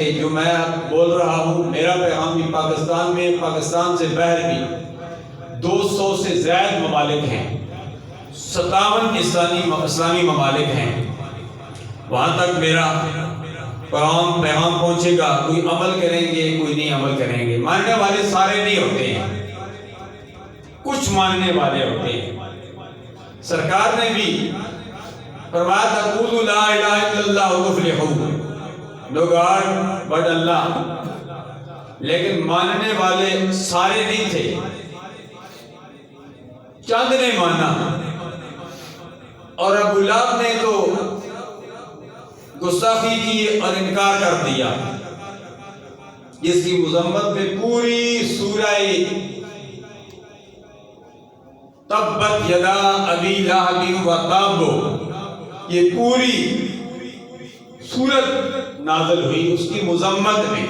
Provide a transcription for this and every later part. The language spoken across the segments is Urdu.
جو میں بول رہا ہوں میرا پیغام بھی پاکستان میں، پاکستان سے باہر بھی 200 سے زائد ممالک ہیں، 57 اسلامی ممالک ہیں۔ وہاں تک میرا پیغام پہنچے گا، کوئی عمل کریں گے کوئی نہیں عمل کریں گے۔ ماننے والے سارے نہیں ہوتے ہیں، کچھ ماننے والے ہوتے ہیں۔ سرکار نے بھی فرمایا تھا قولوا لا الہ الا اللہ تفلحوا، لوگ بٹ اللہ، لیکن ماننے والے سارے نہیں تھے، چند نے مانا۔ اور ابو لہب نے تو گستاخی کی اور انکار کر دیا، جس کی مذمت میں پوری سورہ تبت یدا ابی لہب وتب، یہ پوری سورت نازل ہوئی اس کی مذمت میں،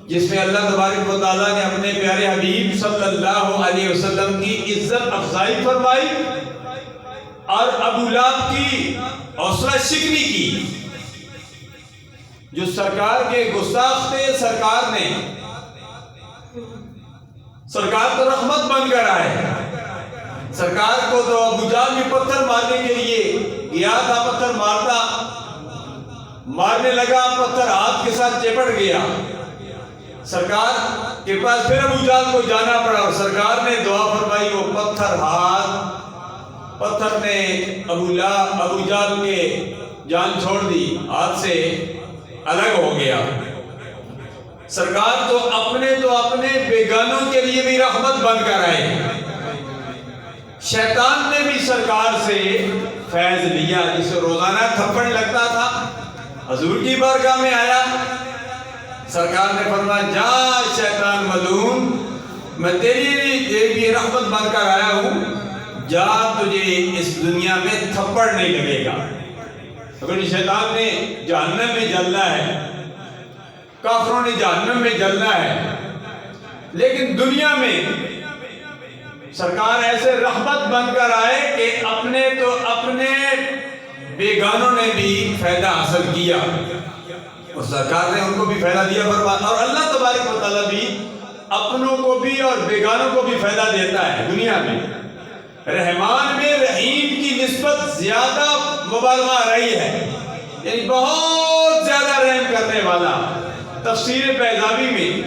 جس میں اللہ تبارک و تعالیٰ نے اپنے پیارے حبیب صلی اللہ علیہ وسلم کی عزت افزائی فرمائی اور ابو لہب کی حوصلہ شکنی کی، جو سرکار کے گستاخ تھے۔ سرکار تو رحمت بن کر آئے، سرکار کو تو ابو جہل بھی پتھر مارنے کے لیے گیا تھا، پتھر مارنے لگا، پتھر ہاتھ کے ساتھ چپٹ گیا، سرکار کے پاس پھر ابو جہل کو جانا پڑا، اور سرکار نے دعا فرمائی، وہ پتھر نے ابو جہل کے جان چھوڑ دی، ہاتھ سے الگ ہو گیا۔ سرکار تو اپنے بیگانوں کے لیے بھی رحمت بن کر آئے۔ شیطان نے بھی سرکار سے فیض لیا، جسے روزانہ تھپڑ لگتا تھا، حضور کی بارگاہ میں آیا، سرکار نے فرمایا جا شیطان ملعون، میں تیری لیے رحمت بن کر آیا ہوں، جا تجھے اس دنیا میں تھپڑ نہیں لگے گا۔ اگر شیطان نے جہنم میں جلنا ہے، کافروں نے جہنم میں جلنا ہے، لیکن دنیا میں سرکار ایسے رحمت بن کر آئے کہ اپنے بیگانوں نے بھی فائدہ حاصل کیا، اور سرکار نے ان کو بھی فائدہ دیا فرمایا۔ اور اللہ تبارک و تعالیٰ بھی اپنوں کو بھی اور بیگانوں کو بھی فائدہ دیتا ہے دنیا میں۔ رحمان میں رحیم کی نسبت زیادہ مبالغہ رہی ہے، یعنی بہت زیادہ رحم کرنے والا۔ تفسیر بیضاوی میں